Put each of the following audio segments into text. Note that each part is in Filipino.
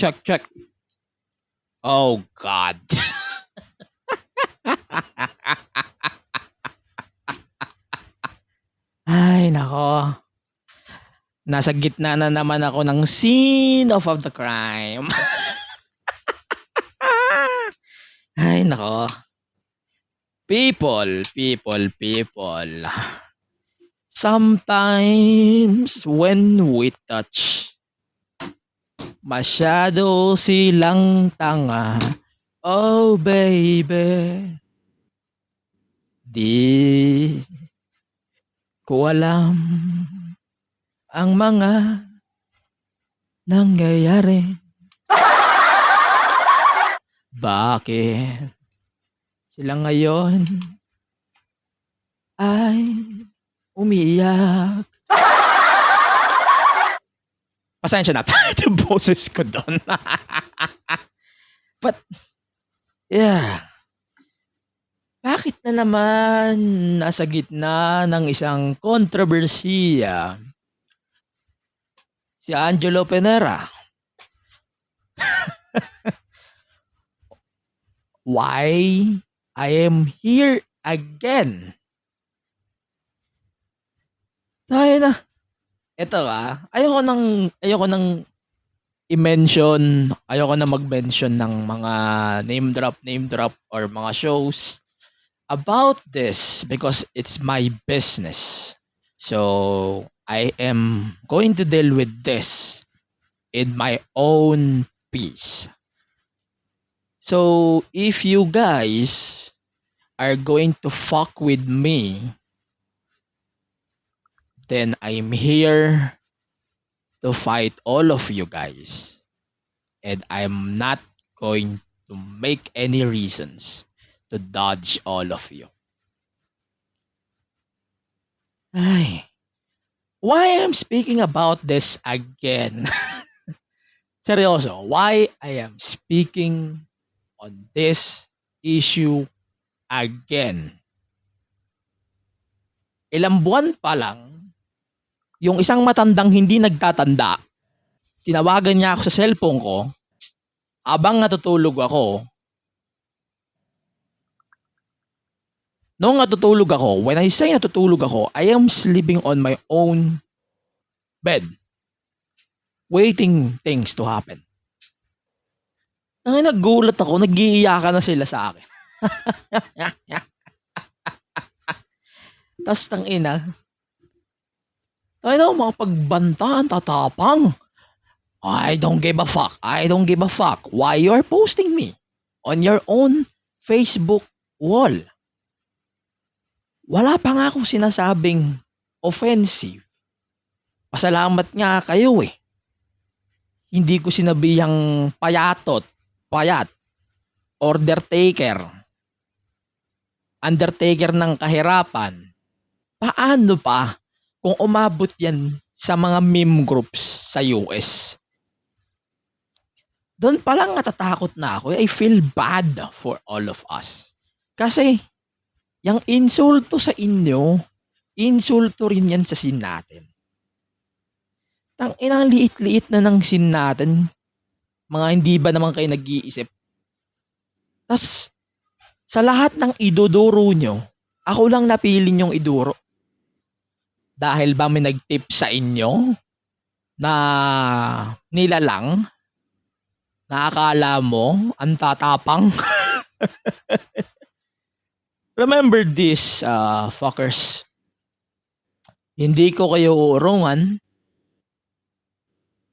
Check, check. Oh, God. Ay, nako. Nasa gitna na naman ako ng scene of the crime. Ay, nako. People. Sometimes when we touch, masyado silang tanga. Oh, baby. Di ko alam ang mga nangyayari. Bakit sila ngayon ay umiiyak? Pasensya na, yung boses ko doon. But, yeah. Bakit na naman nasa gitna ng isang kontrobersiya si Angelo Penera? Why I am here again? Tayo na. Ito ayoko nang i-mention, ayoko na mag-mention ng mga name drop or mga shows about this because it's my business. So, I am going to deal with this in my own peace. So, if you guys are going to fuck with me, then I'm here to fight all of you guys. And I'm not going to make any reasons to dodge all of you. Ay, why I'm speaking about this again? Seryoso, why I am speaking on this issue again? Ilang buwan pa lang, yung isang matandang hindi nagtatanda, tinawagan niya ako sa cellphone ko, abang natutulog ako. Nung natutulog ako, when I say natutulog ako, I am sleeping on my own bed, waiting things to happen. Nagulat ako, nag-iiyakan na sila sa akin. Tas tangina, tayo daw makapagbantaan, tatapang. I don't give a fuck. Why you are posting me on your own Facebook wall? Wala pa nga akong sinasabing offensive. Pasalamat nga kayo eh. Hindi ko sinabihang payat, undertaker ng kahirapan. Paano pa kung umabot yan sa mga meme groups sa US? Doon pa lang natatakot na ako. I feel bad for all of us. Kasi, yung insulto sa inyo, insulto rin yan sa sin natin. Inang liit-liit na ng sin natin. Mga hindi ba naman kayo nag-iisip? Tas, sa lahat ng iduduro nyo, ako lang napili nyong iduro. Dahil ba may nag-tip sa inyo na nilalang na akala mo ang tatapang? Remember this, fuckers. Hindi ko kayo uurungan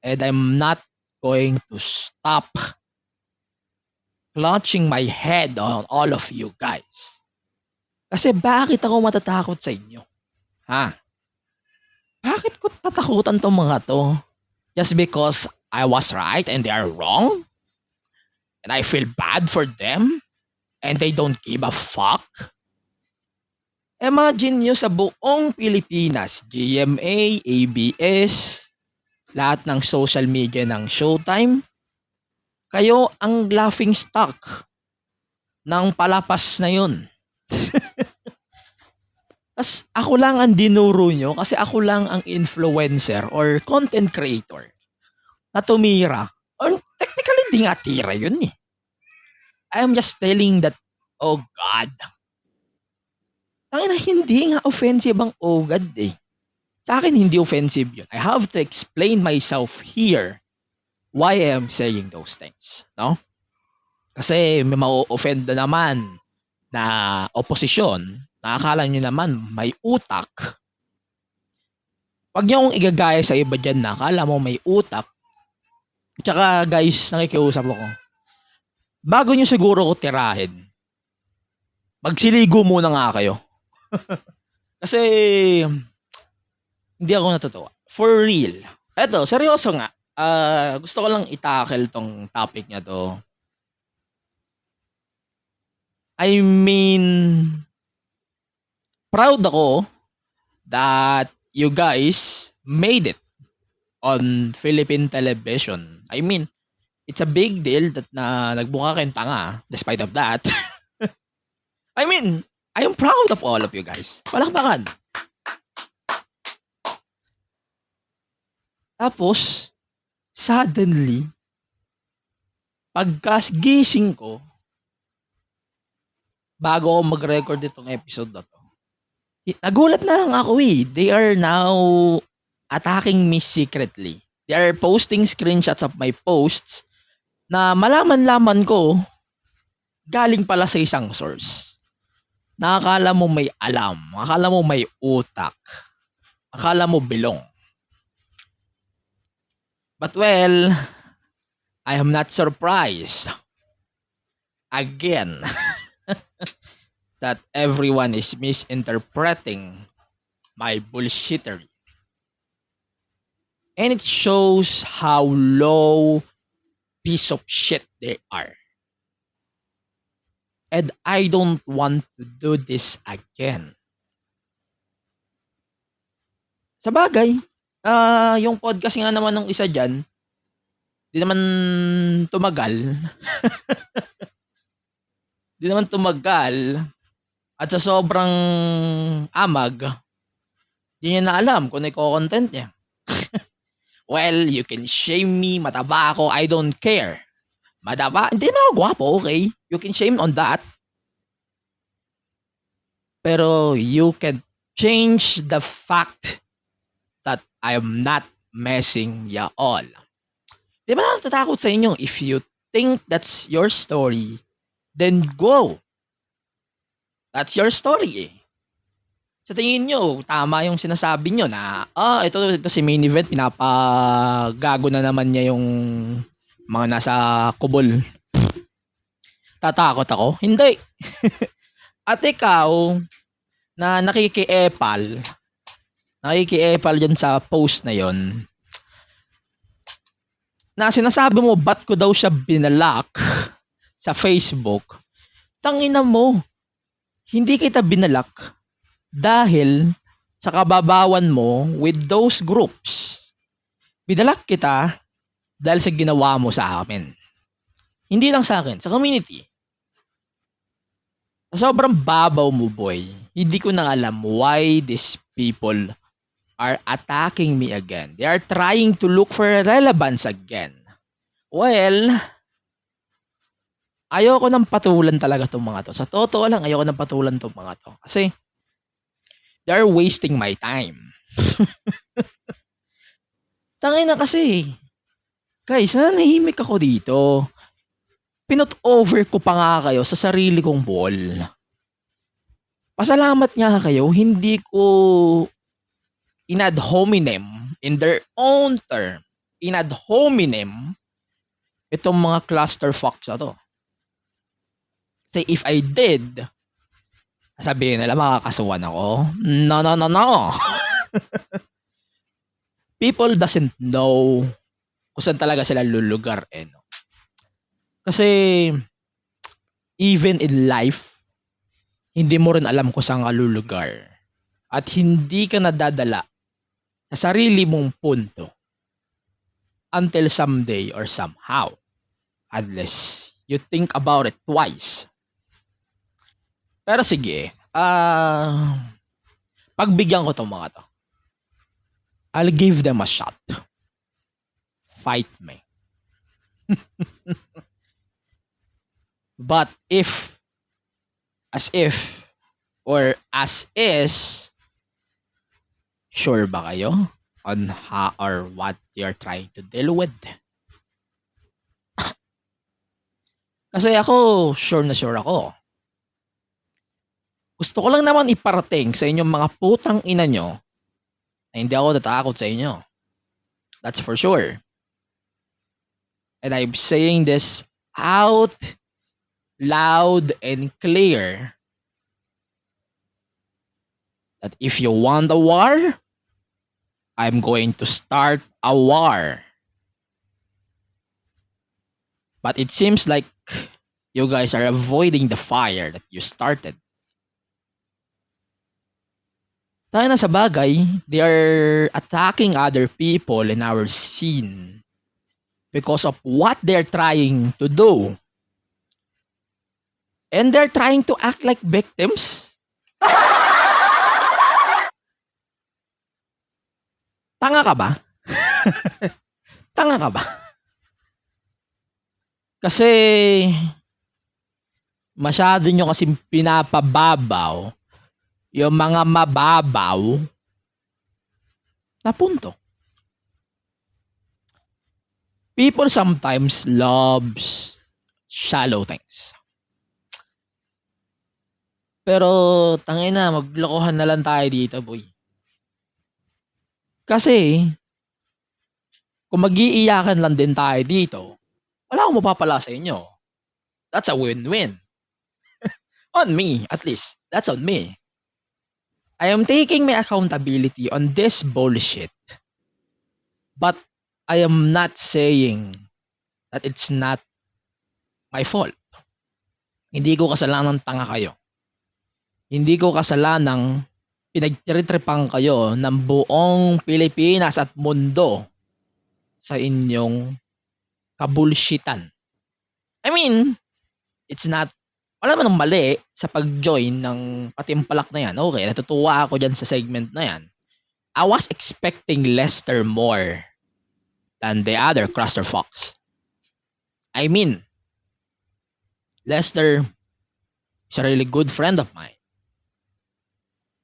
and I'm not going to stop clutching my head on all of you guys. Kasi bakit ako matatakot sa inyo? Ha? Bakit ko tatakutan tong mga to? Just because I was right and they are wrong? And I feel bad for them? And they don't give a fuck? Imagine nyo sa buong Pilipinas, GMA, ABS, lahat ng social media ng Showtime, kayo ang laughing stock ng palapas na yun. Tapos ako lang ang dinuro nyo kasi ako lang ang influencer or content creator na tumira. Or technically Hindi nga tira yun eh. I am just telling that, oh God. Tangina, hindi nga offensive ang oh God eh. Sa akin, hindi offensive yun. I have to explain myself here why I am saying those things. No? Kasi may ma-offend na naman na oposisyon. Nakakala nyo naman may utak. Pag nyo akong igagaya sa iba dyan na akala mo may utak. Tsaka guys, nakikiusap ako. Bago nyo siguro ko tirahin, magsiligo muna nga kayo. Kasi hindi ako natutuwa. For real. Eto, seryoso nga. Gusto ko lang itackle tong topic niya to. I mean, proud ako that you guys made it on Philippine television. I mean, it's a big deal that na nagbuka kayong tanga despite of that. I mean, I am proud of all of you guys. Palakpakan. Tapos, suddenly, pagkasgising ko, bago ako mag-record itong episode na to, nagulat na lang ako eh. They are now attacking me secretly. They are posting screenshots of my posts na malaman-laman ko galing pala sa isang source. Nakakala mo may alam. Akala mo may utak. Akala mo belong. But well, I am not surprised. Again, that everyone is misinterpreting my bullshittery. And it shows how low piece of shit they are. And I don't want to do this again. Sa bagay, yung podcast nga naman ng isa dyan, di naman tumagal. Di naman tumagal. At sa sobrang amag, di niya na alam kung iko-content niya. Well, you can shame me, mataba ako, I don't care. Mataba, hindi na ako gwapo, okay? You can shame on that. Pero you can change the fact that I am not messing ya all. Di ba natatakot sa inyo? If you think that's your story, then go. That's your story eh. Sa tingin nyo, tama yung sinasabi nyo na, ito si main event, pinapagago na naman niya yung mga nasa kubol. Tatakot ako? Hindi. At ikaw, na nakikiepal dyan sa post na yon, na sinasabi mo, ba't ko daw siya binalak sa Facebook, tangina mo, hindi kita binalak dahil sa kababawan mo with those groups. Binalak kita dahil sa ginawa mo sa amin. Hindi lang sa akin, sa community. Sobrang babaw mo, boy. Hindi ko na alam why these people are attacking me again. They are trying to look for relevance again. Well, ayoko nang patulan talaga itong mga to. Sa totoo lang, ayoko nang patulan itong mga to. Kasi, they're wasting my time. Tangay na kasi. Guys, nanahimik ako dito. Pinot-over ko pa nga kayo sa sarili kong ball. Pasalamat nga kayo, hindi ko in ad hominem, in their own term, in ad hominem, itong mga clusterfucks na to. Say, if I did, sabihin nila makakasuhan ako. No. People doesn't know kung saan talaga sila lulugar eh. No? Kasi, even in life, hindi mo rin alam kung saan ka lulugar. At hindi ka nadadala sa sarili mong punto until someday or somehow. Unless you think about it twice. Pero sige, pagbigyan ko itong mga to. I'll give them a shot. Fight me. But if, or as is, sure ba kayo on how or what you're trying to deal with? Kasi ako, sure na sure ako. Gusto ko lang naman iparating sa inyong mga putang ina nyo na hindi ako natakot sa inyo. That's for sure. And I'm saying this out loud and clear that if you want a war, I'm going to start a war. But it seems like you guys are avoiding the fire that you started. Tayo na sa bagay, they are attacking other people in our scene because of what they're trying to do. And they're trying to act like victims. Tanga ka ba? Tanga ka ba? Kasi masyado nyo kasi pinapababaw yung mga mababaw na punto. People sometimes loves shallow things. Pero tangina, maglokohan na lang tayo dito, boy. Kasi kung mag-iiyakan lang din tayo dito, wala akong mapapala sa inyo. That's a win-win. On me, at least. That's on me. I am taking my accountability on this bullshit. But I am not saying that it's not my fault. Hindi ko kasalanan tanga kayo. Hindi ko kasalanang pinagtritripan kayo ng buong Pilipinas at mundo sa inyong kabulshitan. I mean, it's not, wala man ng mali sa pag-join ng patimpalak na yan. Okay, natutuwa ako dyan sa segment na yan. I was expecting Lester more than the other Cluster Fox. I mean, Lester is a really good friend of mine.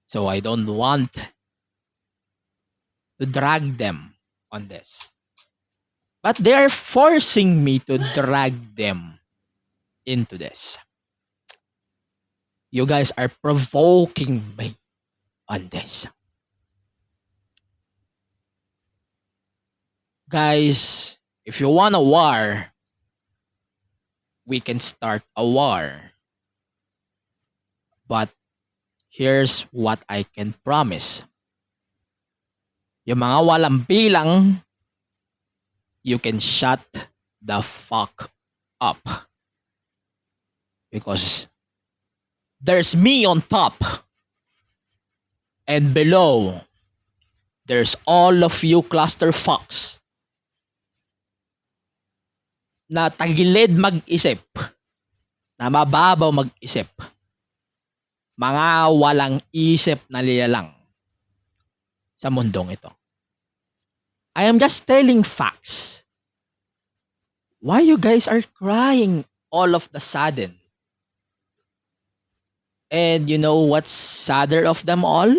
So I don't want to drag them on this. But they are forcing me to drag them into this. You guys are provoking me on this. Guys, if you want a war, we can start a war. But here's what I can promise. Yung mga walang bilang, you can shut the fuck up. Because there's me on top. And below, there's all of you cluster fucks na tagilid mag-isip, na mababaw mag-isip, mga walang isip na nilalang sa mundong ito. I am just telling facts. Why you guys are crying all of the sudden? And you know what's sadder of them all?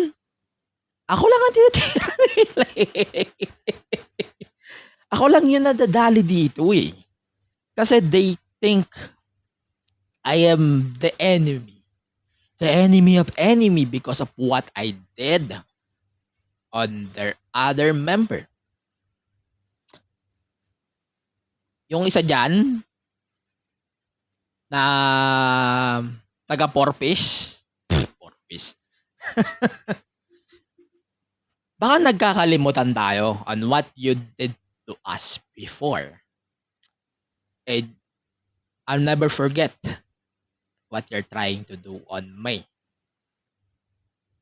Ako lang ang tinitira nila eh. Ako lang yung nadadali dito eh. Kasi they think I am the enemy. The enemy of enemy because of what I did on their other member. Yung isa dyan na taga Porpis. Porpis. Baka nagkakalimutan tayo on what you did to us before. And I'll never forget what you're trying to do on me.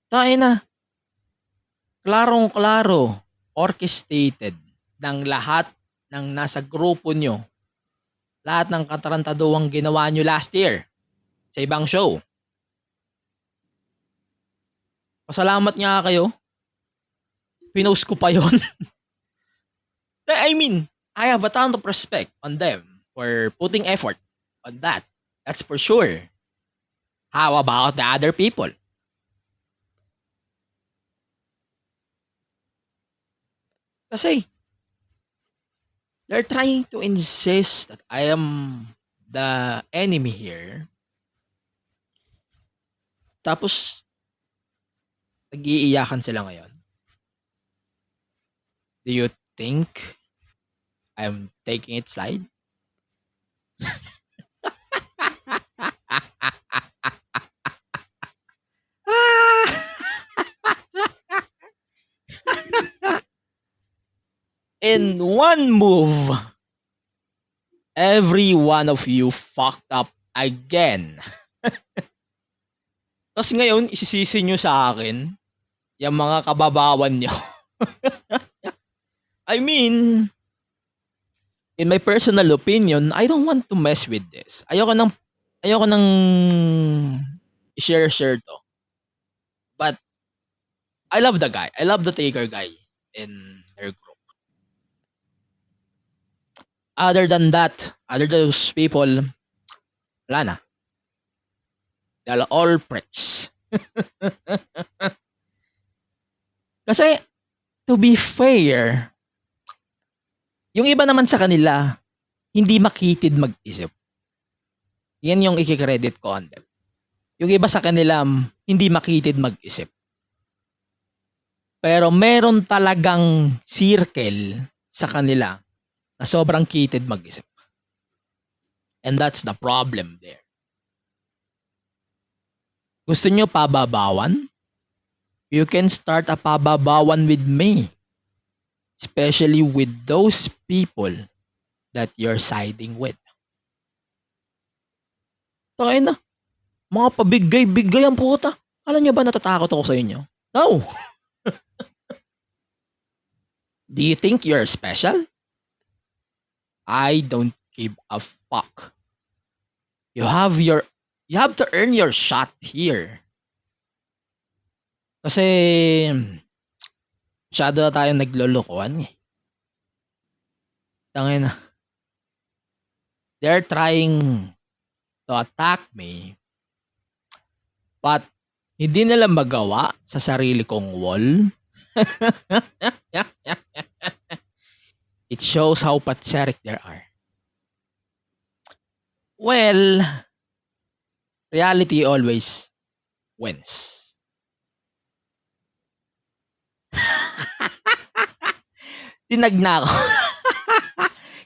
Tayo na. Klarong-klaro, orchestrated ng lahat ng nasa grupo nyo. Lahat ng katarantaduang ginawa nyo last year sa ibang show. Pasalamat nga kayo. Pinost ko pa yon. I mean, I have a ton of respect on them. for putting effort on that. That's for sure. How about the other people? Kasi they're trying to insist that I am the enemy here. Tapos, nag-iiyakan sila ngayon. Do you think I'm taking it slide? In one move, every one of you fucked up again. Tapos ngayon, isisisi nyo sa akin yung mga kababawan nyo. I mean, in my personal opinion, I don't want to mess with this. Ayoko nang i-share to. But I love the guy. I love the Taker guy in their group. Other than that, other than those people, wala na. They're all pricks. Kasi, to be fair, yung iba naman sa kanila, hindi makitid mag-isip. Yan yung i-credit ko on them. Yung iba sa kanila, hindi makitid mag-isip. Pero meron talagang circle sa kanila na sobrang kitid mag-isip. And that's the problem there. Gusto nyo pababawan? You can start a pababawan with me. Especially with those people that you're siding with. Takay na. Mga pabigay-bigay ang puta. Alam nyo ba natatakot ako sa inyo? No. Do you think you're special? I don't give a fuck. You have to earn your shot here. Kasi masyado na tayong naglolokohan eh. Tangin na. They're trying to attack me, but hindi nila magawa sa sarili kong wall. It shows how pathetic they are. Well, reality always wins. Tinag na ako.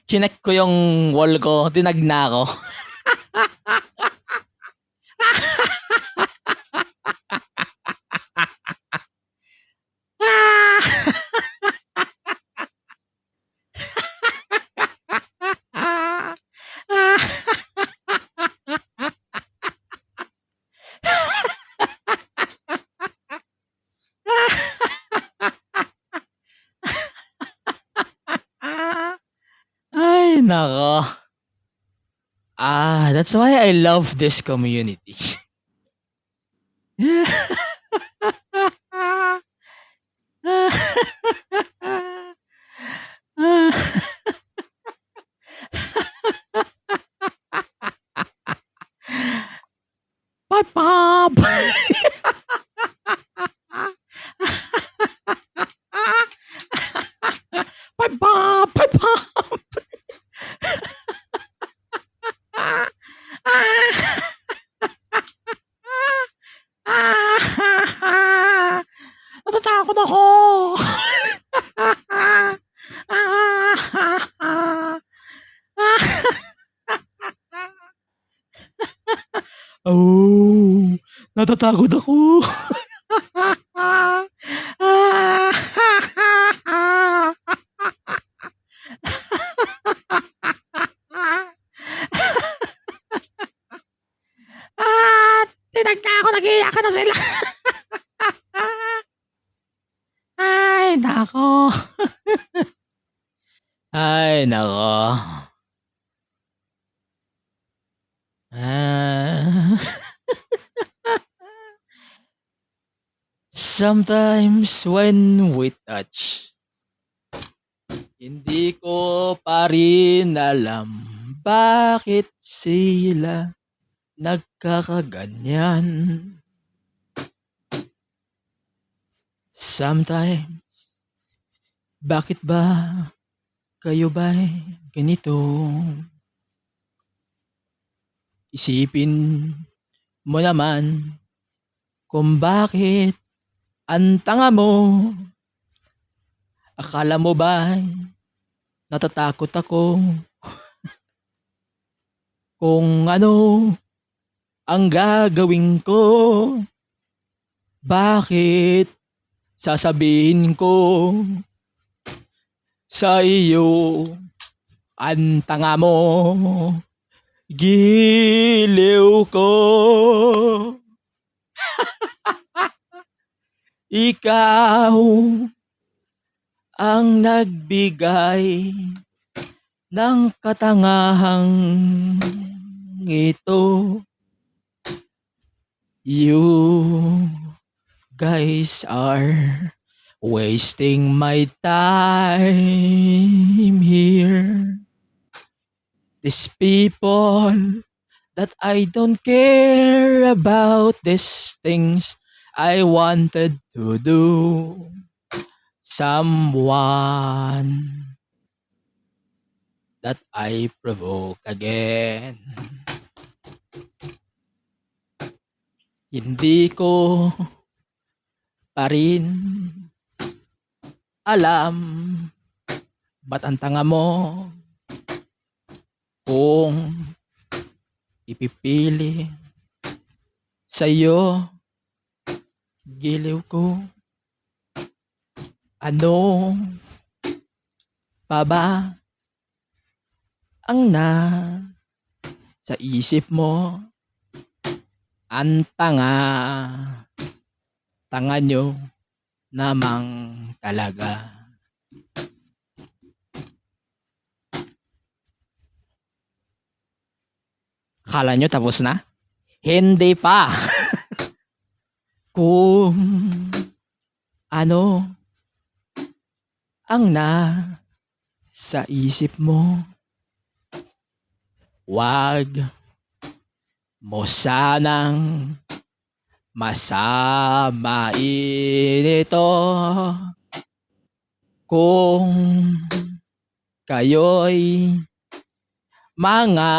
Chinek ko yung wall ko. Tinag na ako. Ay, nako. That's why I love this community. Bye, Bob. Bye, Bob. Bye, Bob. Natatakot ako. Oh, natatakot ako. Tinag na ako, nag-iiyakan na sila. Ay, nako. Ay, nako. Sometimes when we touch, hindi ko pa rin alam bakit sila nagkakaganyan? Sometimes, bakit ba kayo ba'y ganito? Isipin mo naman kung bakit ang tanga mo. Akala mo ba'y natatakot ako kung ano ang gagawin ko? Bakit sasabihin ko sa iyo ang tanga mo? Giliw ko. Ikaw ang nagbigay ng katangahang ito. You guys are wasting my time here. These people that I don't care about, these things I wanted to do. Someone that I provoked again. Hindi ko pa rin alam ba't ang tanga mo kung ipipili sa'yo giliw ko. Ano pa ba ang sa isip mo? Ang tanga nyo namang talaga. Akala nyo tapos na? Hindi pa. Kung ano ang sa isip mo, wag mo sanang masamain ito. Kung kayo'y mga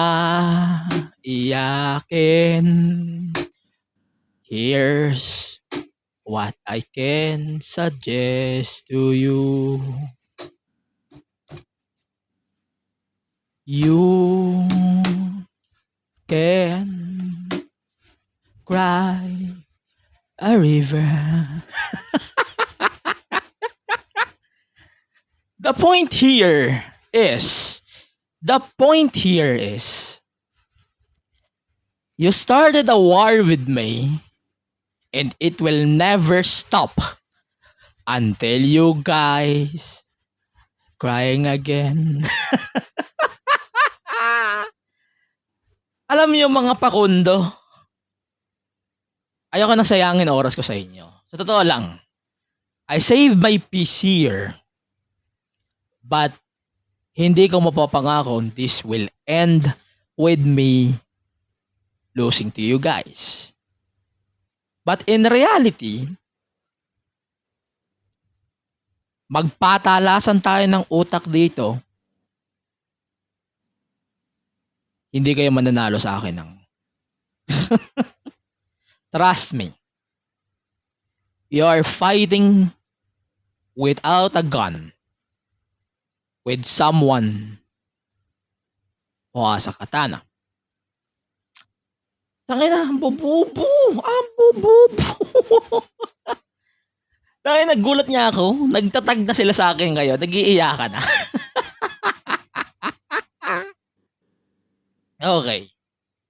iyakin, here's what I can suggest to you. You can cry a river. The point here is, you started a war with me and it will never stop until you guys crying again. Alam niyo mga pakundo, ayoko na sayangin oras ko sa inyo. Sa totoo lang, I saved my peace here. But hindi ko mapapangako this will end with me losing to you guys. But in reality, magpatalasan tayo ng utak dito. Hindi kayo mananalo sa akin ng trust me. You are fighting without a gun with someone o sa katana. Tangina, ang bububo. Tangina, nagulat niya ako. Nagtatag na sila sa akin ngayon. Nag-iiyakan na. Okay.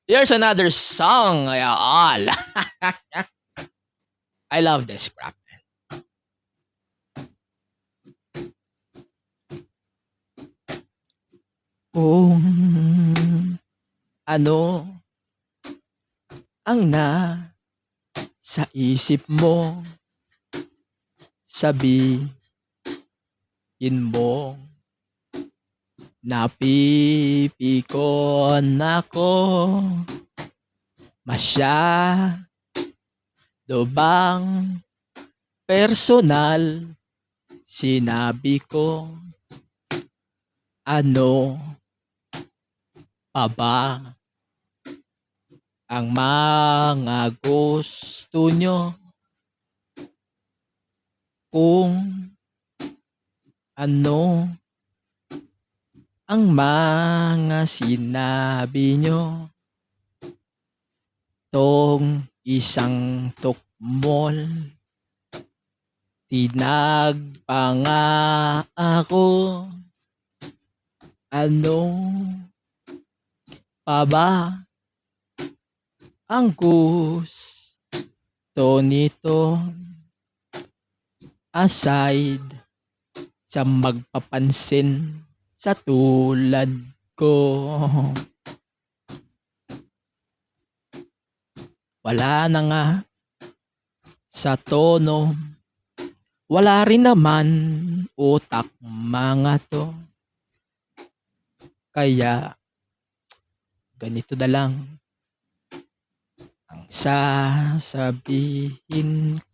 Here's another song. All. I love this crap. Kung ano ang sa isip mo, sabihin mo. Napipikon ako. Masyado bang personal? Sinabi ko, ano pa ba ang mga gusto nyo? Kung ano ang mga sinabi nyo? Tong isang tukmol, tinagpanga ako. Ano pa ba ang gusto nito? Aside sa magpapansin sa tulad ko. Wala na nga sa tono. Wala rin naman utak mga to. Kaya ganito na lang ang sasabihin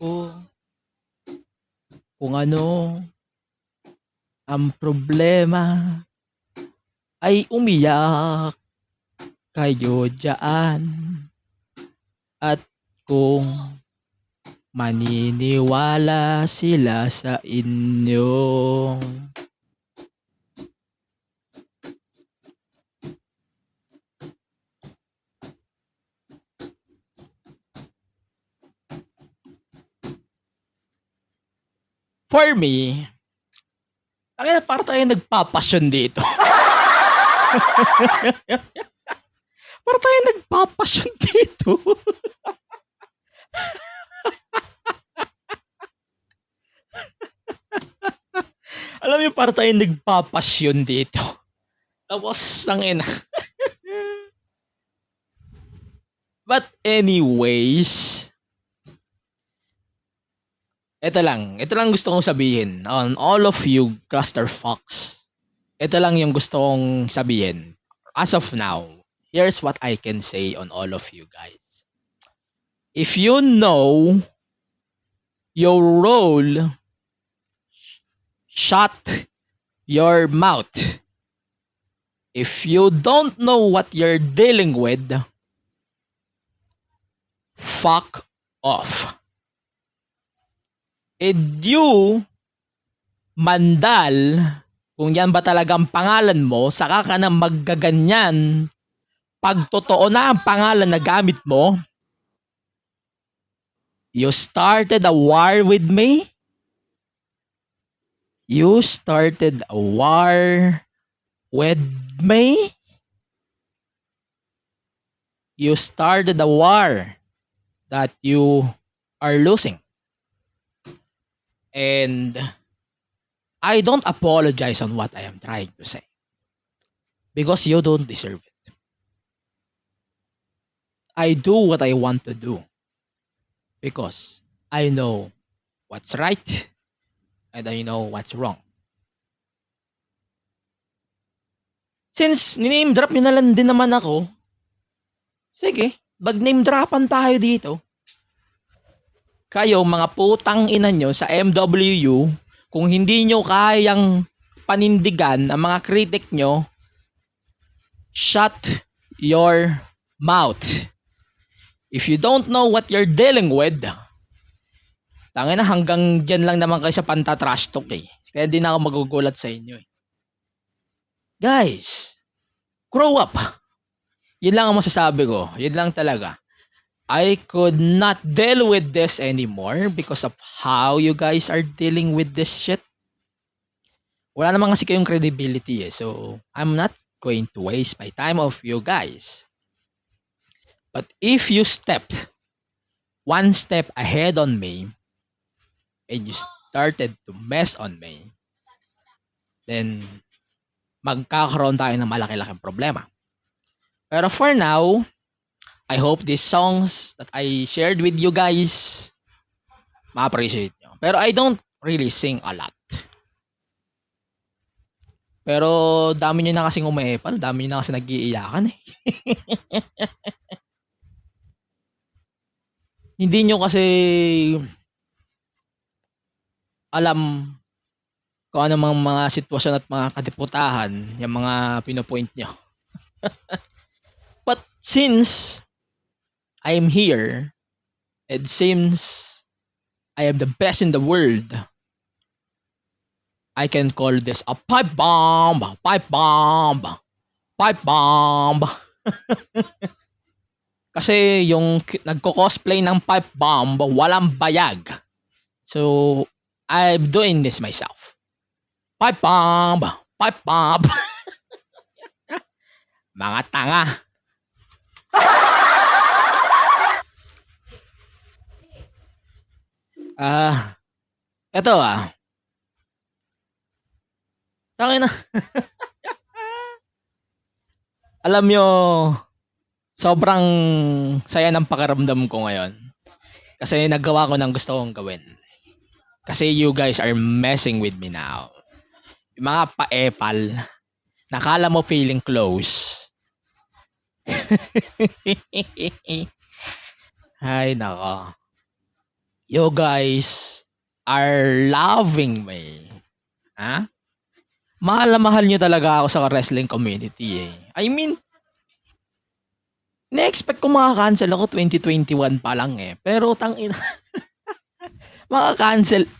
ko. Kung ano ang problema ay umiyak kayo dyan. At kung maniniwala sila sa inyo. For me, para tayo nagpapasyon dito. Para tayo nagpapasyon dito. Alam mo, para tayo nagpapasyon dito. Tapos, tangina. But anyways, ito lang gusto kong sabihin on all of you clusterfucks. Ito lang yung gusto kong sabihin. As of now, here's what I can say on all of you guys. If you know your role, shut your mouth. If you don't know what you're dealing with, fuck off. And you, mandal, kung yan ba talagang pangalan mo, saka ka na maggaganyan. Pag totoo na ang pangalan na gamit mo, you started a war with me? You started a war with me? You started a war that you are losing. And I don't apologize on what I am trying to say. Because you don't deserve it. I do what I want to do. Because I know what's right and I know what's wrong. Since name drop nyo na lang din naman ako, sige, mag-name dropan tayo dito. Kayo, mga putang ina nyo sa MWU, kung hindi nyo kayang panindigan ang mga kritik nyo, shut your mouth. If you don't know what you're dealing with, tangina, hanggang dyan lang naman kayo sa panta-trash talk eh. Kaya di na ako magugulat sa inyo eh. Guys, grow up. Yun lang ang masasabi ko. Yun lang talaga. I could not deal with this anymore because of how you guys are dealing with this shit. Wala naman kasi kayong credibility eh. So, I'm not going to waste my time of you guys. But if you stepped one step ahead on me and you started to mess on me, then magkakaroon tayo ng malaki-laking problema. Pero for now, I hope these songs that I shared with you guys, ma-appreciate nyo. Pero I don't really sing a lot. Pero dami niyo na kasing umeepal, dami niyo na kasi nag-iiyakan eh. Hindi niyo kasi alam kung ano mang mga sitwasyon at mga kadiputahan yung mga pinopoint niyo. But since I'm here, and since I am the best in the world, I can call this a pipe bomb, pipe bomb, pipe bomb. Kasi yung nagko-cosplay ng pipe bomb, walang bayag. So, I'm doing this myself. Pipe bomb, pipe bomb. Mga tanga. Eto Tangina. Alam nyo, sobrang saya ng pakiramdam ko ngayon. Kasi nagawa ko ng gusto kong gawin. Kasi you guys are messing with me now. Yung mga paepal, nakala mo feeling close. Ay, nako. You guys are loving me. Ha? Mahal na mahal nyo talaga ako sa wrestling community eh. I mean, na-expect ko makakancel ako 2021 pa lang eh. Pero tangina.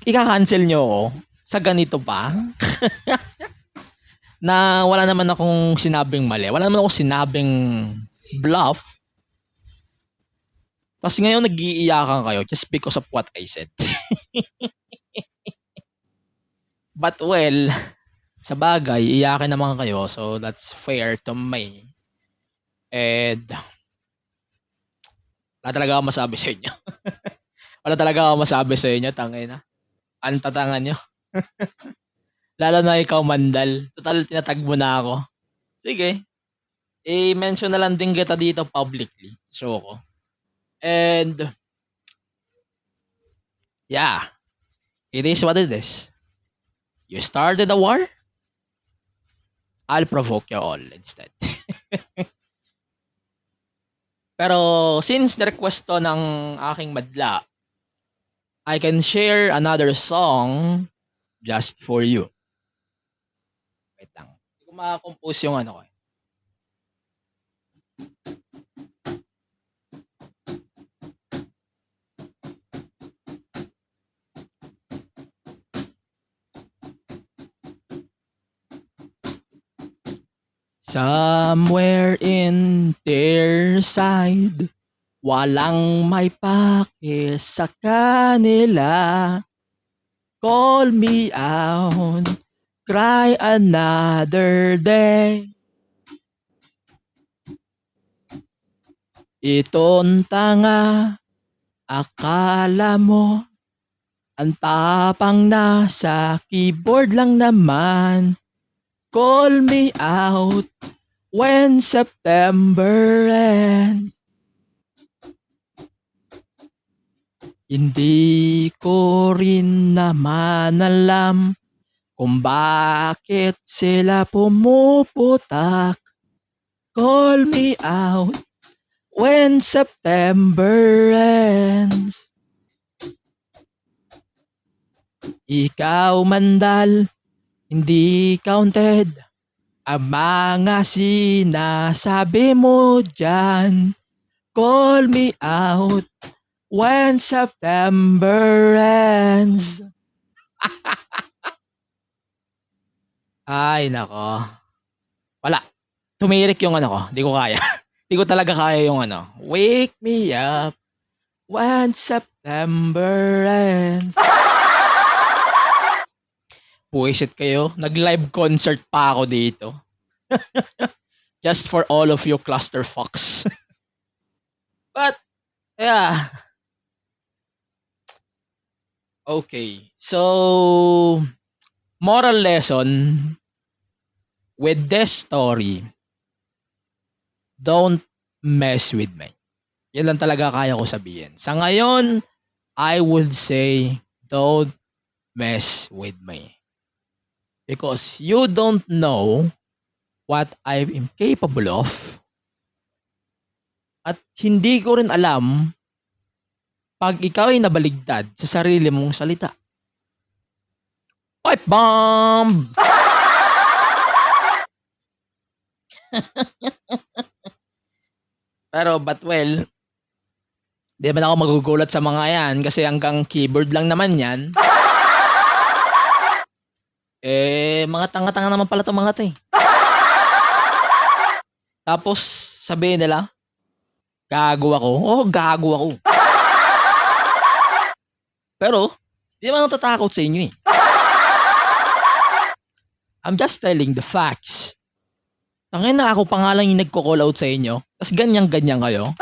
Ika-cancel nyo ako sa ganito pa. Na wala naman akong sinabing mali. Wala naman akong sinabing bluff. Tapos ngayon nag-iiyakan kayo just because of what I said. But well, sa bagay, iyakin naman kayo. So that's fair to me. And wala talaga ako masabi sa inyo. Wala talaga ako masabi sa inyo, tangina. Antatangan nyo. Lalo na ikaw, Mandal. Total, tinatag mo na ako. Sige. I-mention na lang din kita dito publicly. Show ko. And yeah. It is what it is. You started a war? I'll provoke you all instead. Pero since the request to ng aking madla, I can share another song just for you. Wait lang. Hindi ko makakompose yung ano ko. Somewhere in their side, walang may pake sa kanila. Call me out, cry another day. Itong tanga, akala mo, ang tapang nasa keyboard lang naman. Call me out when September ends. Hindi ko rin naman alam kung bakit sila pumuputak. Call me out when September ends. Ikaw, Mandal, hindi counted ang mga sinasabi mo dyan. Call me out when September ends. Ay, nako. Wala. Tumirik yung ano ko. Di ko kaya. Di ko talaga kaya yung ano. Wake me up when September ends. Puwisit kayo. Nag-live concert pa ako dito. Just for all of you clusterfucks. But, yeah. Okay. So, moral lesson with this story, don't mess with me. Yan lang talaga kaya ko sabihin. Sa ngayon, I would say, don't mess with me. Because you don't know what I am capable of. At hindi ko rin alam pag ikaw ay nabaligtad sa sarili mong salita. Pipe bomb! Pero but well, di man ako magugulat sa mga yan kasi hanggang keyboard lang naman yan. Mga tanga-tanga naman pala itong mga to eh. Tapos sabihin nila, gago ako. Oo, gago ako. Pero, di man ako tatakot sa inyo eh. I'm just telling the facts. Tangin na ako pa nga lang yung nagko-call out sa inyo. Tapos ganyan-ganyan kayo.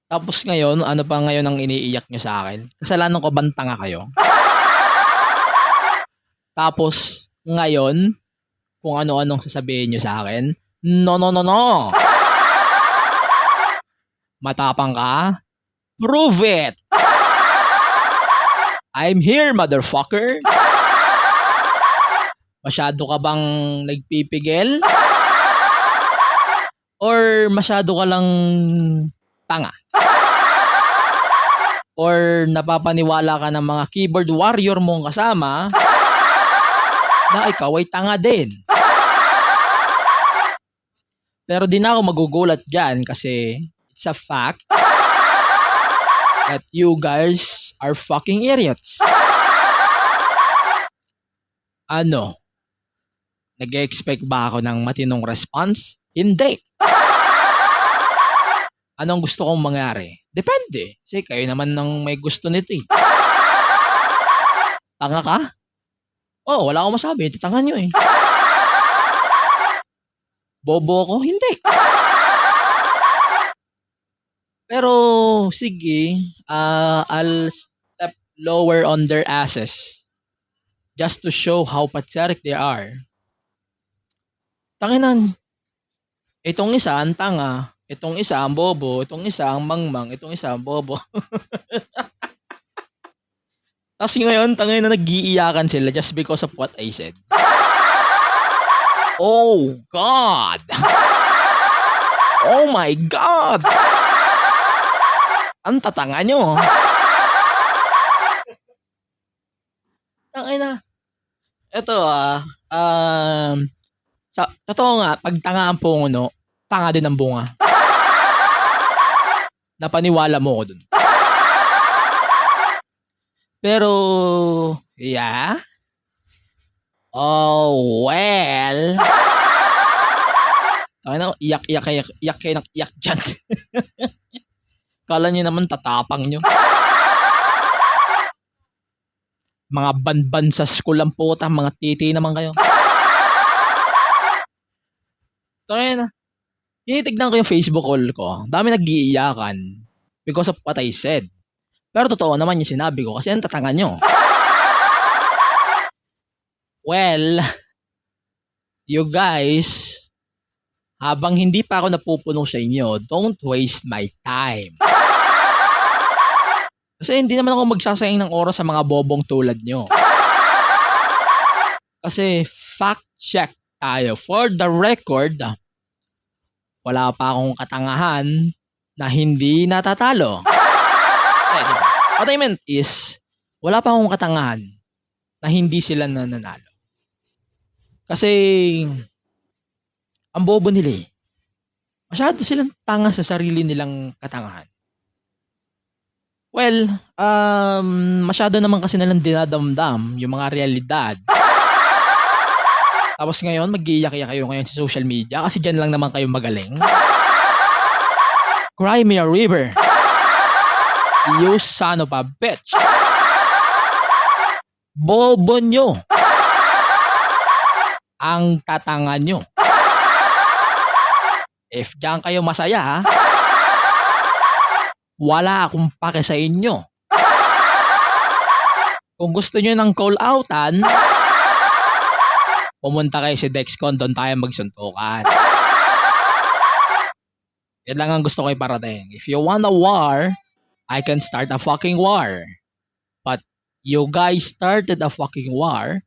Tapos ngayon, ano pa ngayon ang iniiyak nyo sa akin? Kasalanan ko bang tanga kayo? Tapos ngayon, kung ano-anong sasabihin nyo sa akin, no. Matapang ka? Prove it! I'm here, motherfucker! Masyado ka bang nagpipigil? Or masyado ka lang tanga? Or napapaniwala ka ng mga keyboard warrior mong kasama na ikaw ay tanga din? Pero di na ako magugulat dyan kasi it's a fact that you guys are fucking idiots. Ano? Nag-expect ba ako ng matinong response? Hindi. Anong gusto kong mangyari? Depende. Kasi kayo naman ng may gusto nito eh. Tanga ka? Oo, wala akong masabi. Tanga nyo eh. Bobo ko? Hindi. Pero, sige. I'll step lower on their asses. Just to show how pathetic they are. Tanginan. Itong isa ang tanga, itong isa ang bobo, itong isa ang mangmang, itong isa ang bobo. Kasi ngayon, tangin na nag-iiyakan sila just because of what I said. Oh God! Oh my God! Ang tatanga nyo. Tangin na. Ito totoo nga, pag tanga ang punguno, tanga din ang bunga. Napaniwala mo ko dun. Pero, yeah. Oh, well. Tangina, iyak dyan. Kala nyo naman tatapang nyo. Mga banban sa school ang puta, mga titi naman kayo. Tangina. Tinitignan ko yung Facebook call ko. Dami nag-iiyakan because of what I said. Pero totoo naman yung sinabi ko kasi ang tatanga nyo. Well, you guys, habang hindi pa ako napupuno sa inyo, don't waste my time. Kasi hindi naman ako magsasayang ng oras sa mga bobong tulad nyo. Kasi fact check tayo. For the record, wala pa akong katangahan na hindi natatalo. What I meant is, wala pa akong katangahan na hindi sila nananalo. Kasi, ang bobo nila eh. Masyado silang tanga sa sarili nilang katangahan. Well, masyado naman kasi nalang dinadamdam yung mga realidad. Tapos ngayon, mag-iiyak-iyak kayo ngayon sa social media kasi dyan lang naman kayo magaling. Cry me a river. You son of a bitch. Bobo nyo. Ang tatanga nyo. If dyan kayo masaya, wala akong pake sa inyo. Kung gusto nyo ng call-outan, pumunta kayo si Dexcon, doon tayo magsuntukan. Yan lang ang gusto ko iparating. If you want a war, I can start a fucking war. But you guys started a fucking war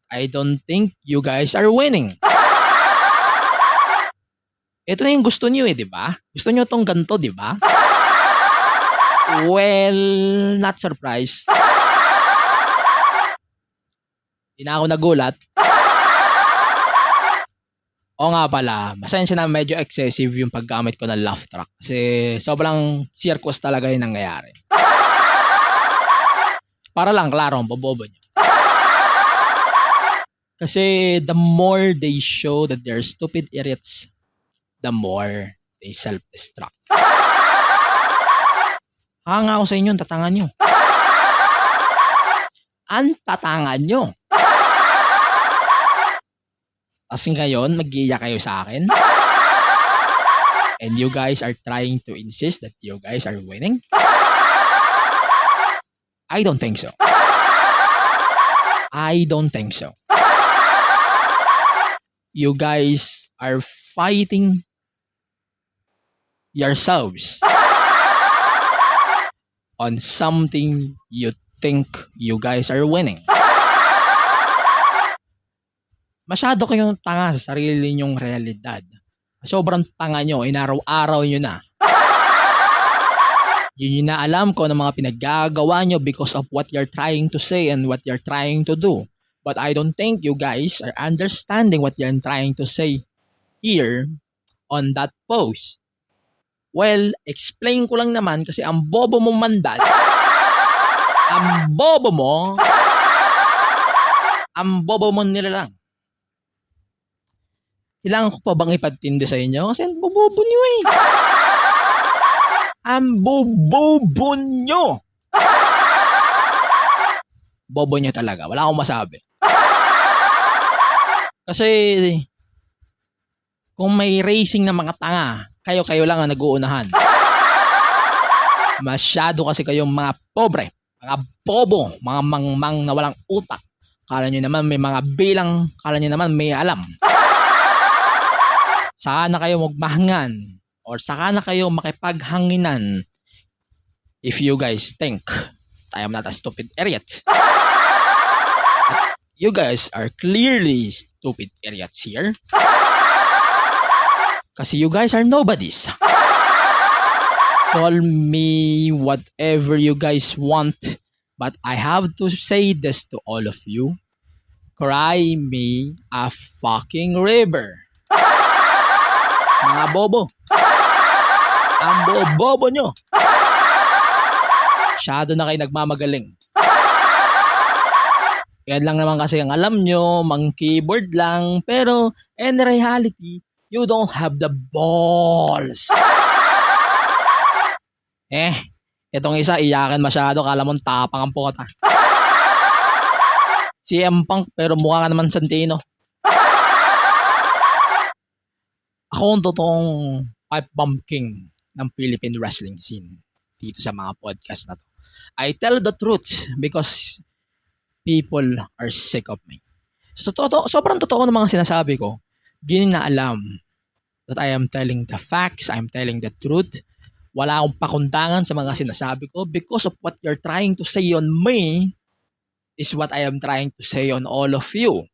I don't think you guys are winning. Ito na yung gusto niyo di ba? Gusto niyo tong ganito, di ba? Well, not surprised. Hindi na ako nagulat. O nga pala, masensya na medyo excessive yung paggamit ko ng laugh track. Kasi sobrang circus talaga yung nangyayari. Para lang, klaro, ang bobobo niyo. Kasi the more they show that they're stupid idiots, the more they self-destruct. Hanga ako sa inyo, tatangan nyo. Ang tatangan nyo. Kasi ngayon, mag-iiyak kayo sa akin. And you guys are trying to insist that you guys are winning? I don't think so. I don't think so. You guys are fighting yourselves on something you think you guys are winning. Masyado kayong tanga sa sarili ninyong realidad. Sobrang tanga nyo, inaraw-araw nyo na. Yun yung naalam ko ng mga pinaggagawa nyo because of what you're trying to say and what you're trying to do. But I don't think you guys are understanding what you're trying to say here on that post. Well, explain ko lang naman kasi ang bobo mo mandal, ang bobo mo nila lang. Kailangan ko pa bang ipagtindi sa inyo? Kasi ang bobo nyo eh. Ang bobo nyo. Bobo nyo talaga. Wala akong masabi. Kasi kung may racing ng mga tanga, kayo lang ang nag-uunahan. Masyado kasi kayong mga pobre, mga bobo, mga mangmang na walang utak. Kala nyo naman may mga bilang, kala nyo naman may alam. Saka na kayo magmahangan or saka na kayo makipaghanginan if you guys think I am not a stupid idiot. You guys are clearly stupid idiots here. Kasi you guys are nobodies. Call me whatever you guys want, but I have to say this to all of you. Cry me a fucking river. Mga bobo. Ang bobo nyo. Masyado na kayo nagmamagaling. Yan lang naman kasi ang alam nyo, mang keyboard lang, pero in reality, you don't have the balls. Itong isa, iyakin masyado, kala mong tapang ang puta. Si Empang, pero mukha ka naman Santino. Ako ang totoong pipe bomb king ng Philippine wrestling scene dito sa mga podcast na to. I tell the truth because people are sick of me. So, sobrang totoo ng mga sinasabi ko. Di na alam that I am telling the facts, I am telling the truth. Wala akong pakundangan sa mga sinasabi ko because of what you're trying to say on me is what I am trying to say on all of you.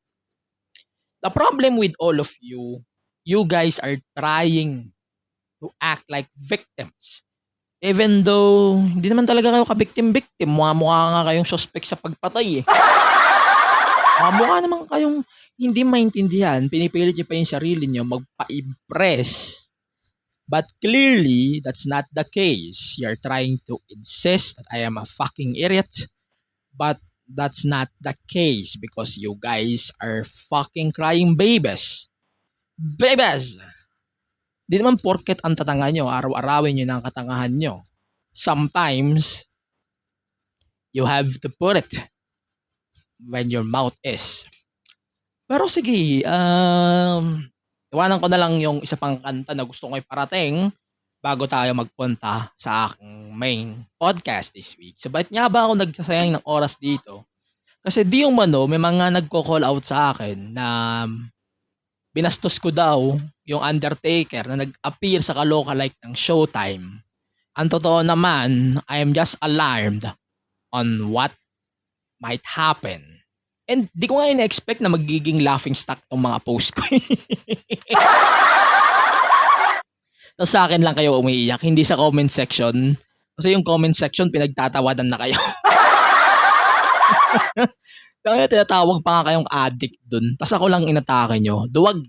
The problem with all of you guys are trying to act like victims. Even though, hindi naman talaga kayo ka-victim-victim. Mukha nga kayong suspect sa pagpatay eh. Mukha naman kayong hindi maintindihan. Pinipilit niyo pa yung sarili niyo magpa-impress. But clearly, that's not the case. You're trying to insist that I am a fucking idiot. But that's not the case because you guys are fucking crying babies. Babies! Di naman porket ang tatanga nyo, araw-arawin nyo ng katangahan nyo. Sometimes, you have to put it when your mouth is. Pero sige, iwanan ko na lang yung isa pang kanta na gusto ko iparating bago tayo magpunta sa aking main podcast this week. So, ba't nga ba ako nagsasayang ng oras dito? Kasi di umano, may mga nagko-call out sa akin na binastos ko daw yung Undertaker na nag-appear sa Kalokalike ng Showtime. Ang totoo naman, I am just alarmed on what might happen And di ko nga in-expect na magiging laughing stock tong mga post ko. Tapos sa akin lang kayo umiiyak, hindi sa comment section. Kasi yung comment section, pinagtatawadan na kayo. Kaya tinatawag pa nga kayong addict dun. Tapos ako lang inatake nyo. Duwag.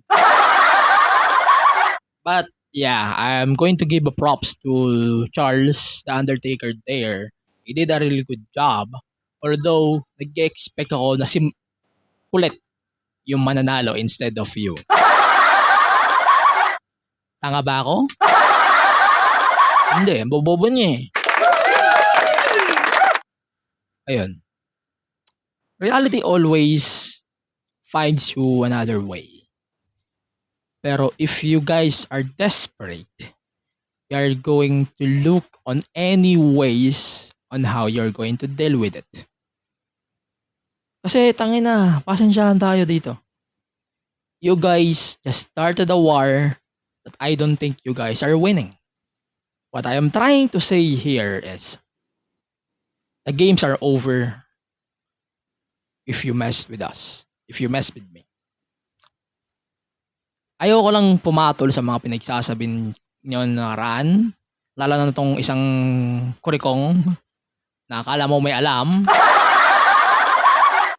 But yeah, I'm going to give a props to Charles, the Undertaker there. He did a really good job. Although, nag-expect ako na kulit yung mananalo instead of you. Tanga ba ako? Hindi, bobobo niya eh. Ayun. Reality always finds you another way. Pero if you guys are desperate, you are going to look on any ways on how you're going to deal with it. Kasi tangina, pasensyahan tayo dito. You guys just started a war that I don't think you guys are winning. What I am trying to say here is, the games are over if you mess with us, if you mess with me. Ayoko lang pumatol sa mga pinagsasabi nyo nakaraan, lalo na itong isang kurikong na akala mo may alam.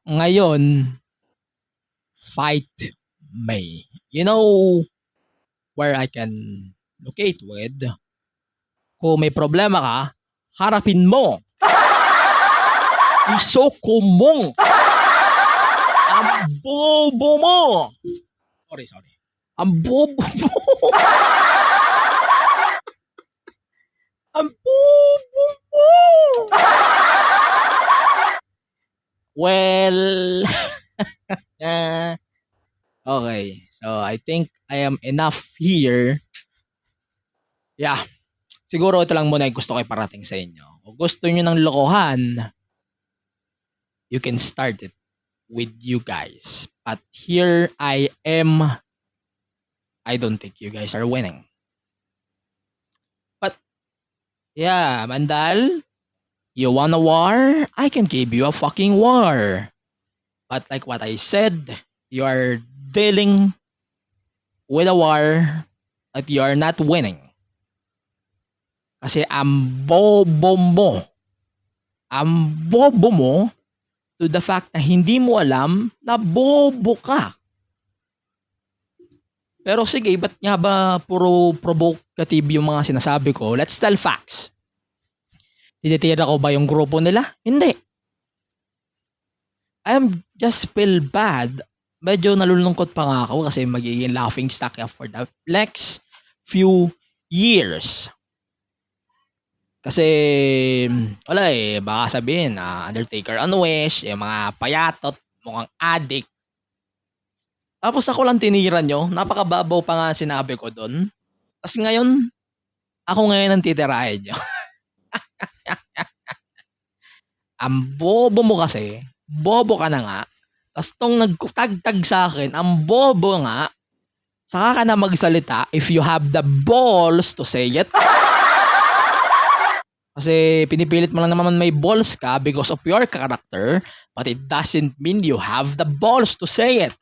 Ngayon, fight me. You know where I can locate with? Kung may problema ka, harapin mo. Isoko mo. Ang bobo mo. Sorry. Ang bobo mo. Ang bobo mo. Well, okay. So, I think I am enough here. Yeah. Siguro ito lang muna yung gusto ko iparating sa inyo. Kung gusto nyo ng lokohan, you can start it with you guys. But here I am. I don't think you guys are winning. But, yeah, Mandal, you want a war? I can give you a fucking war. But like what I said, you are dealing with a war that you are not winning. Kasi ang bobo mo. Ang bobo mo to the fact na hindi mo alam na bobo ka. Pero sige, ba't nga ba puro provocative yung mga sinasabi ko? Let's tell facts. Tinitira ko ba yung grupo nila? Hindi. I'm just feel bad. Medyo nalulungkot pa nga ako kasi magiging laughing stock for the next few years. Kasi, wala eh, baka sabihin na Undertaker Unwish, yung mga payatot, mukhang addict. Tapos ako lang tinira nyo, napakababaw pa nga sinabi ko doon. Tapos ngayon, ako ngayon ang titirahin nyo. Ang bobo mo kasi, bobo ka na nga. Tapos tong nagtagtag sa akin, ang bobo nga, saka ka na magsalita if you have the balls to say it. Kasi pinipilit mo lang naman may balls ka because of your character, but it doesn't mean you have the balls to say it.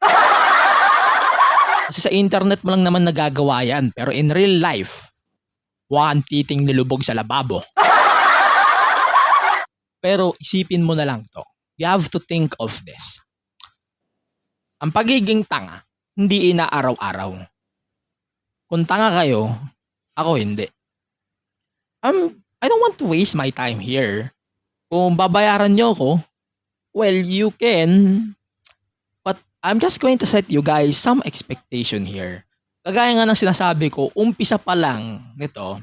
Kasi sa internet mo lang naman nagagawa yan, pero in real life, one titing nilubog sa lababo. Pero isipin mo na lang to. You have to think of this. Ang pagiging tanga, hindi inaaraw-araw. Kung tanga kayo, ako hindi. I don't want to waste my time here. Kung babayaran nyo ako, well, you can. But I'm just going to set you guys some expectation here. Kagaya nga ng sinasabi ko, umpisa pa lang nito,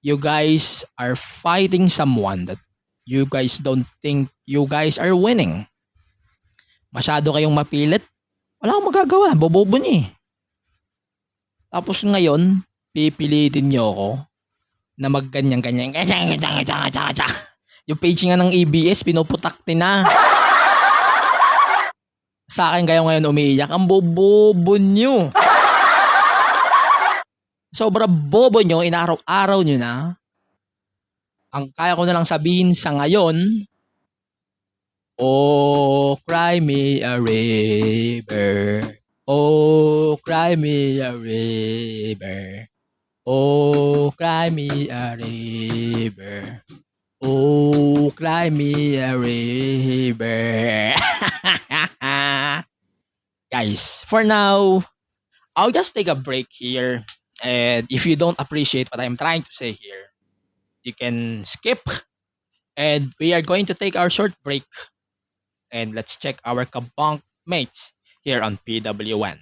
you guys are fighting someone that you guys don't think you guys are winning. Masyado kayong mapilit, wala akong magagawa, bobobo niyo eh. Tapos ngayon, pipilitin nyo ako na magganyan-ganyan. Yung page nga ng ABS, pinuputakti na. Sa akin kayo ngayon umiiyak, ang bobobo nyo. Sobra bobo nyo, inaraw-araw nyo na. Ang kaya ko na lang sabihin sa ngayon, Oh, cry me a river. Oh, cry me a river. Oh, cry me a river. Oh, cry me a river. Guys, for now, I'll just take a break here. And if you don't appreciate what I'm trying to say here, you can skip. And we are going to take our short break. And let's check our kabunk mates here on PWN.